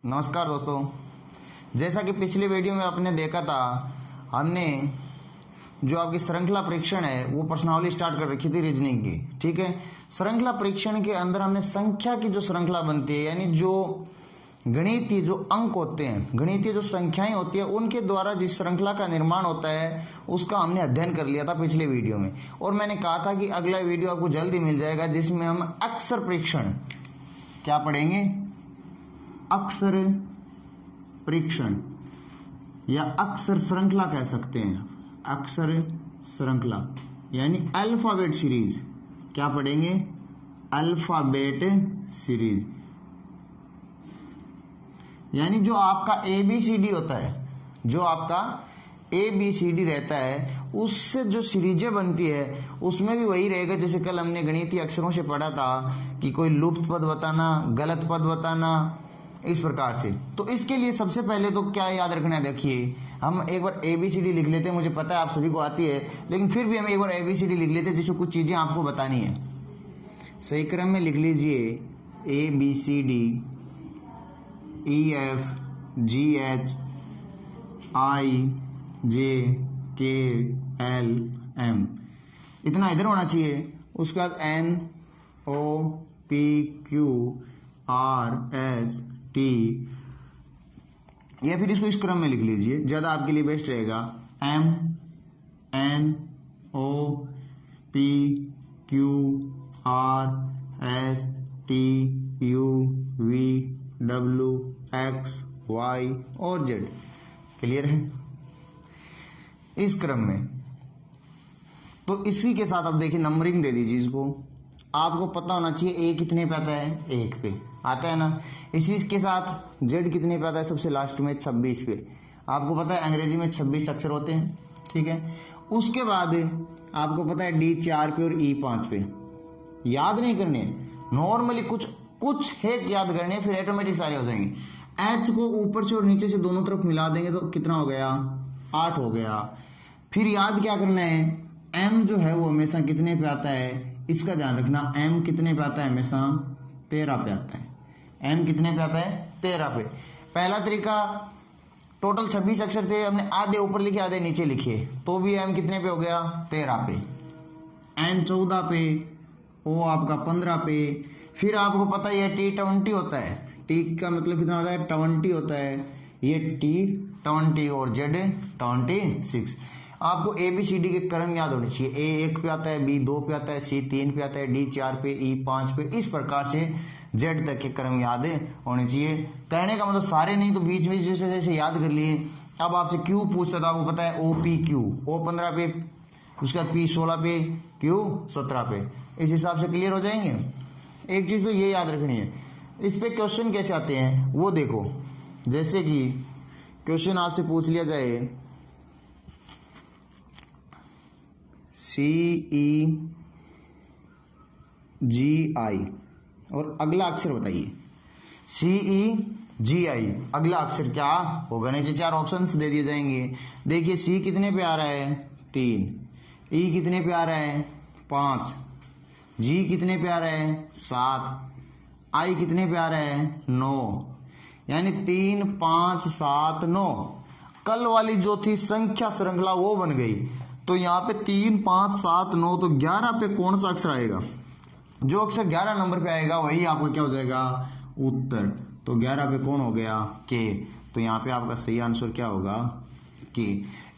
नमस्कार दोस्तों, जैसा कि पिछले वीडियो में आपने देखा था, हमने जो आपकी श्रृंखला परीक्षण है वो प्रश्नावली स्टार्ट कर रखी थी रीजनिंग की। ठीक है, श्रृंखला परीक्षण के अंदर हमने संख्या की जो श्रृंखला बनती है, यानी जो गणितीय जो अंक होते हैं, गणितीय जो संख्याएं होती है, उनके द्वारा जिस श्रृंखला का निर्माण होता है उसका हमने अध्ययन कर लिया था पिछले वीडियो में। और मैंने कहा था कि अगला वीडियो आपको जल्दी मिल जाएगा जिसमें हम अक्षर परीक्षण क्या पढ़ेंगे, अक्षर परीक्षण या अक्षर श्रृंखला कह सकते हैं। अक्षर श्रृंखला यानी अल्फाबेट सीरीज क्या पढ़ेंगे, अल्फाबेट सीरीज। यानी जो आपका ABCD होता है, जो आपका ABCD रहता है, उससे जो सीरीजें बनती है उसमें भी वही रहेगा जैसे कल हमने गणितीय अक्षरों से पढ़ा था कि कोई लुप्त पद बताना, गलत पद बताना, इस प्रकार से। तो इसके लिए सबसे पहले तो क्या याद रखना है, देखिए हम एक बार ABCD लिख लेते हैं। मुझे पता है आप सभी को आती है, लेकिन फिर भी हम एक बार ABCD लिख लेते हैं जिसमें कुछ चीजें आपको बतानी है। सही क्रम में लिख लीजिए ABCD EF GH I J K L M, इतना इधर होना चाहिए। उसके बाद N O P Q R S T, या फिर इसको इस क्रम में लिख लीजिए, ज्यादा आपके लिए बेस्ट रहेगा। M N O P Q R S T U V W X Y और Z। क्लियर है इस क्रम में। तो इसी के साथ अब देखिए नंबरिंग दे दीजिए इसको। आपको पता होना चाहिए A कितने पे आता है, 1 पे आता है ना। इसी के साथ Z कितने पे आता है, सबसे लास्ट में 26 पे। आपको पता है अंग्रेजी में 26 अक्षर होते हैं। ठीक है, उसके बाद आपको पता है D 4 पे और E 5 पे। याद नहीं करने, नॉर्मली कुछ है याद करने, फिर ऑटोमेटिक सारे हो जाएंगे। H को ऊपर से और नीचे से दोनों तरफ मिला देंगे तो कितना हो गया, 8 हो गया। फिर याद क्या करना है, M जो है वो हमेशा कितने पे आता है, इसका ध्यान रखना। M कितने पे आता है, हमेशा 13 पे आता है। M कितने पे आता है, 13 पे। पहला तरीका, टोटल 26 अक्षर थे, हमने आधे ऊपर लिखे आधे नीचे लिखे, तो भी M कितने पे हो गया, 13 पे। N 14 पे, O आपका 15 पे। फिर आपको पता है T 20 होता है। T का मतलब कितना होता है, 20 होता है। ये T 20 और Z 26। आपको ABCD के क्रम याद होने चाहिए। A 1 पे आता है, B 2 पे आता है, C 3 पे आता है, D 4 पे, E 5 पे। इस प्रकार से Z तक के क्रम याद होने चाहिए। कहने का मतलब सारे नहीं तो बीच में जैसे जैसे याद कर लिए। अब आपसे Q पूछता था, आपको पता है OPQ, O 15 पे, उसके बाद P 16 पे, Q 17 पे। इस हिसाब से क्लियर हो जाएंगे। एक चीज तो ये याद रखनी है, इस पे क्वेश्चन कैसे आते हैं वो देखो। जैसे कि क्वेश्चन आपसे पूछ लिया जाए CEGI और अगला अक्षर बताइए। CEGI अगला अक्षर क्या होगा, नीचे 4 ऑप्शंस दे दिए जाएंगे। देखिए C कितने पे आ रहा है, 3। E कितने पे आ रहा है, 5। G कितने पे आ रहा है, 7। I कितने पे आ रहा है, 9। यानी 3 5 7 9। कल वाली जो थी संख्या श्रृंखला वो बन गई। तो यहाँ पे 3 5 7 9, तो 11 पे कौन सा अक्षर आएगा, जो अक्षर 11 नंबर पे आएगा वही आपका क्या हो जाएगा, उत्तर। तो 11 पे कौन हो गया, K। तो यहाँ पे आपका सही आंसर क्या होगा, K।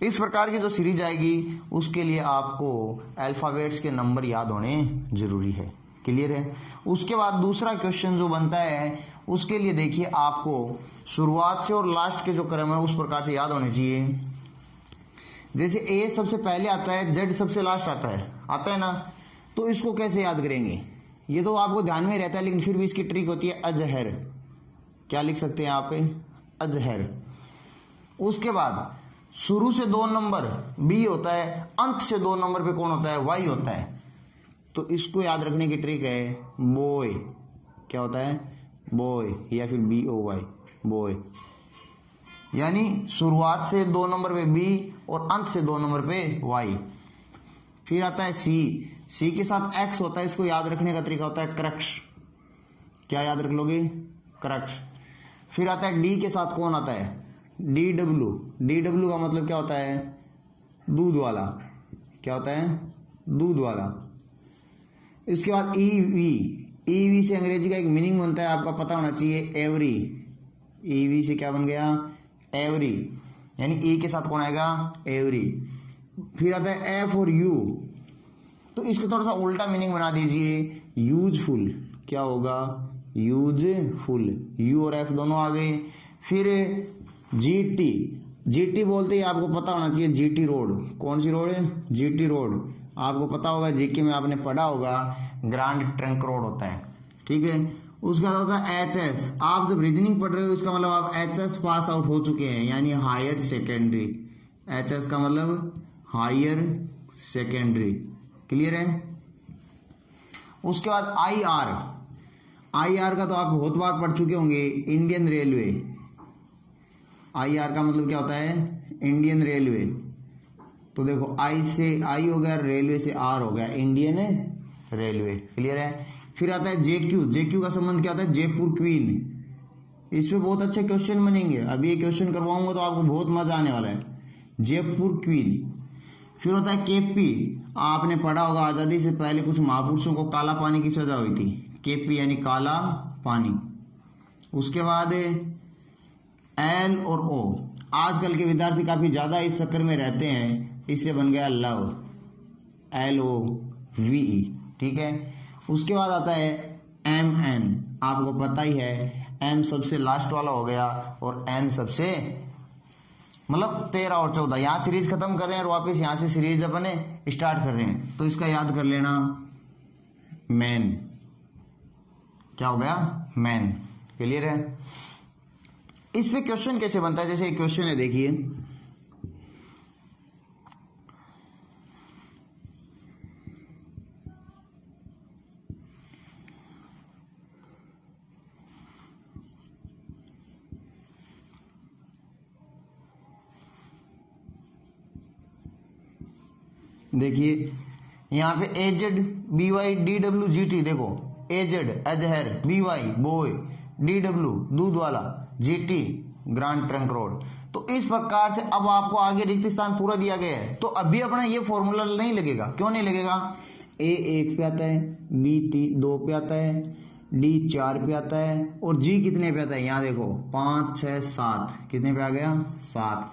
इस प्रकार की जो सीरीज आएगी उसके लिए आपको अल्फाबेट्स के नंबर याद होने जरूरी है। क्लियर है। उसके बाद दूसरा क्वेश्चन जो बनता है उसके लिए देखिए आपको शुरुआत से और लास्ट के जो क्रम है उस प्रकार से याद होने चाहिए। जैसे A सबसे पहले आता है, Z सबसे लास्ट आता है ना। तो इसको कैसे याद करेंगे, ये तो आपको ध्यान में रहता है, लेकिन फिर भी इसकी ट्रिक होती है अजहर। क्या लिख सकते हैं आप, अजहर। उसके बाद शुरू से 2 नंबर B होता है, अंत से 2 नंबर पे कौन होता है, Y होता है। तो इसको याद रखने की ट्रिक है बॉय। क्या होता है, बॉय, या फिर BOY, बॉय। यानी शुरुआत से 2 नंबर पे B और अंत से 2 नंबर पे Y। फिर आता है C के साथ X होता है, इसको याद रखने का तरीका होता है क्रक्स। क्या याद रख लोगे, क्रक्स। फिर आता है डी के साथ कौन आता है, डी डब्ल्यू। डी डब्ल्यू का मतलब क्या होता है, दूध वाला। क्या होता है, दूध वाला। इसके बाद ईवी। ईवी से अंग्रेजी का एक मीनिंग बनता है, आपका पता होना चाहिए, एवरी। ईवी से क्या बन गया, एवरी, यानी ई के साथ कौन आएगा, एवरी। फिर आता है एफ और यू, तो इसको थोड़ा सा उल्टा मीनिंग बना दीजिए, यूजफुल। क्या होगा, यूजफुल। यू और एफ दोनों आ गए। फिर जीटी। जीटी बोलते ही आपको पता होना चाहिए, जीटी रोड। कौन सी रोड है, जीटी रोड। आपको पता होगा, जीके में आपने पढ़ा होगा, ग्रांड ट्रंक रोड होता है, ठीक है। उसके बाद होता है एचएस। आप जब रीजनिंग पढ़ रहे हो, इसका मतलब आप एचएस पास आउट हो चुके हैं, यानी हायर सेकेंडरी। एचएस का मतलब हायर सेकेंडरी, क्लियर है। उसके बाद आईआर। आईआर का तो आप बहुत बार पढ़ चुके होंगे, इंडियन रेलवे। आईआर का मतलब क्या होता है, इंडियन रेलवे। तो देखो, आई से आई हो गया, रेलवे से आर हो गया, इंडियन रेलवे, क्लियर है। फिर आता है जेक्यू। जेक्यू का संबंध क्या होता है, जयपुर क्वीन। इसमें बहुत अच्छे क्वेश्चन बनेंगे, अभी ये क्वेश्चन करवाऊंगा तो आपको बहुत मजा आने वाला है, जयपुर क्वीन। फिर होता है केपी। आपने पढ़ा होगा, आजादी से पहले कुछ महापुरुषों को काला पानी की सजा हुई थी, केपी यानी काला पानी। उसके बाद एल और ओ। आजकल के विद्यार्थी काफी ज्यादा इस चक्कर में रहते हैं, इससे बन गया लव, LOVE, ठीक है। उसके बाद आता है MN। आपको पता ही है, M सबसे लास्ट वाला हो गया और N सबसे, मतलब 13 और 14। यहां सीरीज खत्म कर रहे हैं और वापस यहां से सीरीज अपने स्टार्ट कर रहे हैं, तो इसका याद कर लेना, मैन। क्या हो गया, मैन, क्लियर है। इस पे क्वेश्चन कैसे बनता है, जैसे एक क्वेश्चन है, देखिए, देखिए यहां पे एजेड, BYDWGT। देखो, A Z Azhar, BY boy, DW दूध वाला, GT ग्रांड ट्रंक रोड। तो इस प्रकार से अब आपको आगे रिक्त स्थान पूरा दिया गया है, तो अभी अपना ये फॉर्मूला नहीं लगेगा। क्यों नहीं लगेगा, A 1 पे आता है, B 2 पे आता है, D 4 पे आता है, और G कितने पे आता है, यहां देखो 5 6 7, कितने पे आ गया, 7।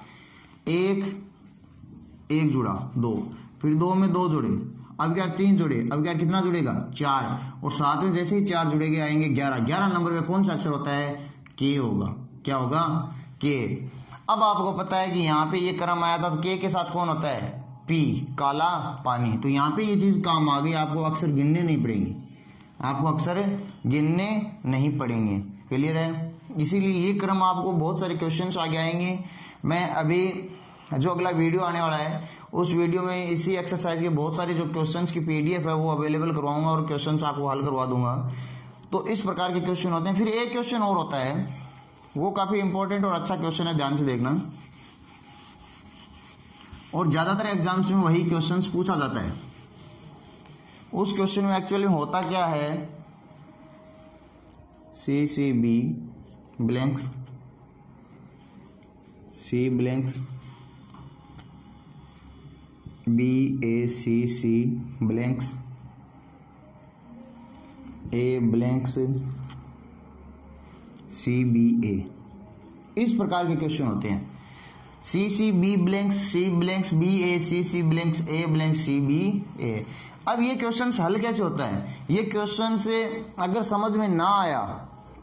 एक जुड़ा 2, फिर 2 में 2 जुड़े, अब क्या 3 जुड़े, अब क्या कितना जुड़ेगा, 4, और साथ में जैसे ही 4 जुड़ेंगे आएंगे 11। 11 नंबर पे कौन सा अक्षर होता है, के होगा। क्या होगा, के। अब आपको पता है कि यहाँ पे ये क्रम आया था, तो के के साथ कौन होता है, पी, काला पानी। तो यहाँ पे ये चीज काम आ गई, आपको अक्षर गिनने नहीं पड़ेंगे, आपको अक्षर गिनने नहीं पड़ेंगे, क्लियर है। इसीलिए ये क्रम आपको बहुत सारे क्वेश्चन आगे आएंगे। मैं अभी जो अगला वीडियो आने वाला है, उस वीडियो में इसी एक्सरसाइज के बहुत सारे जो क्वेश्चंस की PDF है वो अवेलेबल करवाऊंगा और क्वेश्चंस आपको हल करवा दूंगा। तो इस प्रकार के क्वेश्चन होते हैं। फिर एक क्वेश्चन और होता है, वो काफी इंपॉर्टेंट और अच्छा क्वेश्चन है, ध्यान से देखना, और ज्यादातर एग्जाम्स में वही क्वेश्चंस पूछा जाता है। उस क्वेश्चन में एक्चुअली होता क्या है, CCB blanks, C blanks, BACC blanks, A blanks, CBA। इस प्रकार के क्वेश्चन होते हैं, CCB blanks, C blanks, BACC blanks, A blanks, CBA। अब ये क्वेश्चन हल कैसे होता है, ये क्वेश्चन से अगर समझ में ना आया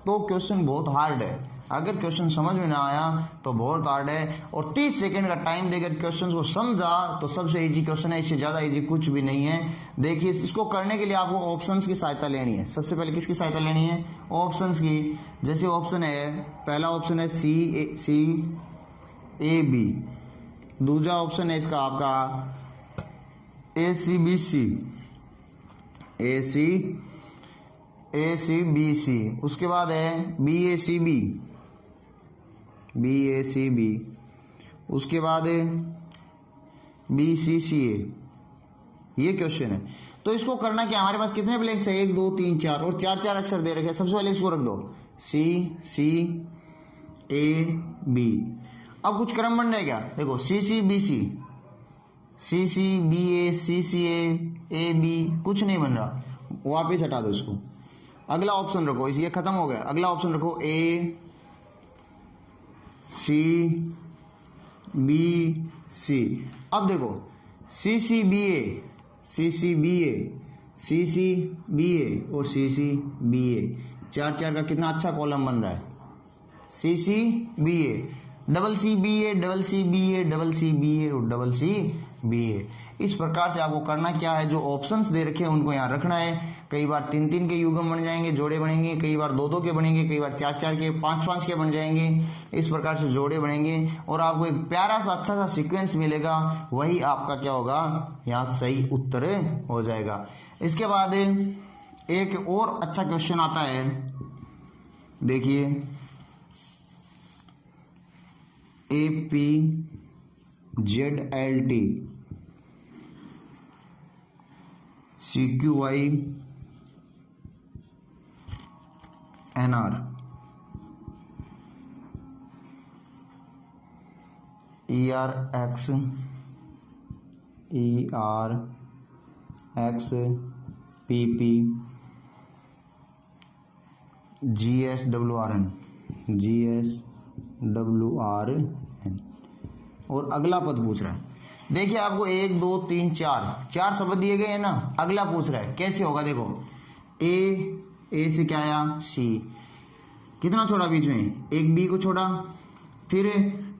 तो क्वेश्चन बहुत हार्ड है, अगर क्वेश्चन समझ में ना आया तो बहुत हार्ड है, और 30 सेकंड का टाइम देकर क्वेश्चन को समझा तो सबसे इजी क्वेश्चन है, इससे ज्यादा इजी कुछ भी नहीं है। देखिए, इसको करने के लिए आपको ऑप्शंस की सहायता लेनी है। सबसे पहले किसकी सहायता लेनी है, ऑप्शंस की। जैसे ऑप्शन है, पहला ऑप्शन है CAB, दूसरा ऑप्शन है इसका आपका ACBC, उसके बाद है BACB, उसके बाद है BCCA। ये क्वेश्चन है। तो इसको करना क्या, हमारे पास कितने ब्लैंक्स है, 1 2 3 4, और 4 4 अक्षर दे रखे हैं। सबसे पहले इसको रख दो, C ए बी। अब कुछ क्रम बन रहा है क्या, देखो C C B C, C C B A, C C A B, कुछ नहीं बन रहा, वापिस हटा दो इसको। अगला ऑप्शन रखो, ये खत्म हो गया, अगला ऑप्शन रखो ए सी बी सी। अब देखो C C B A, C C B A, C C B A और सी सी बी ए, चार चार का कितना अच्छा कॉलम बन रहा है, सी C B A, double C B A, double C B A, double C B A और डबल सी बी ए। इस प्रकार से आपको करना क्या है, जो ऑप्शंस दे रखे हैं उनको यहाँ रखना है। कई बार 3-3 के युग्म बन जाएंगे, जोड़े बनेंगे, कई बार 2-2 के बनेंगे, कई बार 4-4 के, 5-5 के बन जाएंगे। इस प्रकार से जोड़े बनेंगे और आपको एक प्यारा सा अच्छा सा सीक्वेंस मिलेगा, वही आपका क्या होगा, यहाँ सही उत्तर हो जाएगा। इसके बाद एक और अच्छा क्वेश्चन आता है, देखिए APZLT CQY NR ERX PP GSWRN और अगला पद पूछ रहा है। देखिए आपको 1 2 3 4 शब्द दिए गए हैं ना, अगला पूछ रहा है कैसे होगा। देखो ए से क्या आया, सी, कितना छोड़ा बीच में, एक बी को छोड़ा, फिर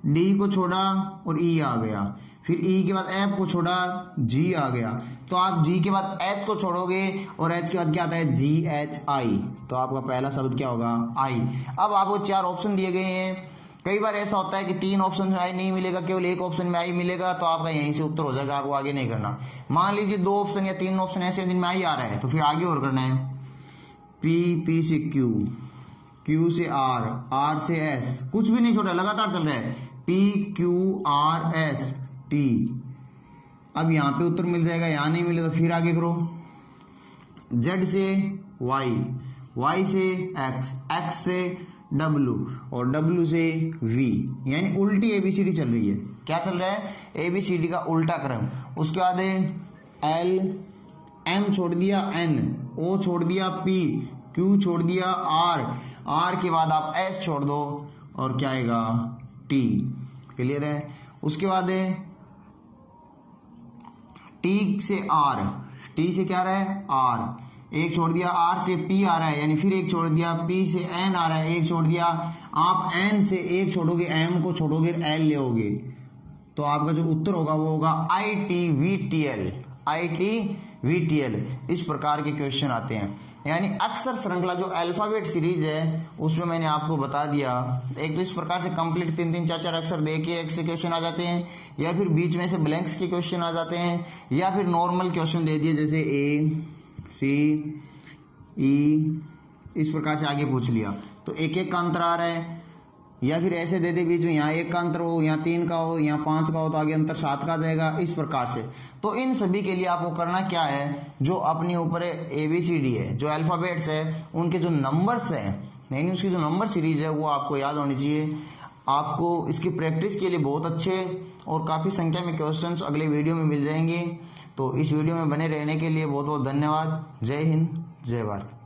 डी को छोड़ा और ई आ गया, फिर ई के बाद एफ को छोड़ा, जी आ गया। तो आप जी के बाद एच को छोड़ोगे और एच के बाद क्या आता है, जी एच आई, तो आपका पहला शब्द क्या होगा, आई। अब आपको 4 ऑप्शन दिए गए हैं। कई बार ऐसा होता है कि 3 ऑप्शन में आई नहीं मिलेगा, केवल एक ऑप्शन में आई मिलेगा, तो आपका यहीं से उत्तर हो जाएगा, आपको आगे नहीं करना। मान लीजिए 2 ऑप्शन या 3 ऑप्शन ऐसे जिनमें आई आ रहा है, तो फिर आगे और करना है, पी से क्यू, क्यू से आर से एस, कुछ भी नहीं छोड़ा, लगातार चल रहा है, P Q R S T. अब यहां पे उत्तर मिल जाएगा, यहां नहीं मिले तो फिर आगे करो, जेड से वाई, वाई से एक्स, एक्स से डब्लू और डब्लू से वी, यानी उल्टी एबीसीडी चल रही है। क्या चल रहा है, एबीसीडी का उल्टा क्रम। उसके बाद एल, एम छोड़ दिया एन, ओ छोड़ दिया पी, क्यू छोड़ दिया आर, आर के बाद आप एस छोड़ दो और क्या आएगा, टी। क्लियर है। उसके बाद टी से आर, टी से क्या आ रहा है, आर, एक छोड़ दिया, आर से पी आ रहा है, यानी फिर एक छोड़ दिया, पी से एन आ रहा है, एक छोड़ दिया, आप एन से एक छोड़ोगे, एम को छोड़ोगे, एल लेओगे, तो आपका जो उत्तर होगा वो होगा ITVTL, ITVTL। इस प्रकार के क्वेश्चन आते हैं। यानी अक्षर श्रृंखला जो अल्फाबेट सीरीज है उसमें मैंने आपको बता दिया, एक तो इस प्रकार से कंप्लीट 3-3 4-4 अक्षर दे के एक से क्वेश्चन आ जाते हैं, या फिर बीच में से ब्लैंक्स के क्वेश्चन आ जाते हैं, या फिर नॉर्मल क्वेश्चन दे दिए जैसे ए सी ई, इस प्रकार से आगे पूछ लिया तो एक एक का अंतर आ रहा है, या फिर ऐसे दे दे बीच में यहाँ 1 का अंतर हो, यहाँ 3 का हो, यहाँ 5 का हो, तो आगे अंतर 7 का आ जाएगा, इस प्रकार से। तो इन सभी के लिए आपको करना क्या है, जो अपने ऊपर ABCD है, जो अल्फाबेट्स है, उनके जो नंबर्स है, यानी उसकी जो नंबर सीरीज है वो आपको याद होनी चाहिए। आपको इसकी प्रैक्टिस के लिए बहुत अच्छे और काफ़ी संख्या में क्वेश्चंस अगले वीडियो में मिल जाएंगे। तो इस वीडियो में बने रहने के लिए बहुत बहुत धन्यवाद। जय हिंद, जय भारत।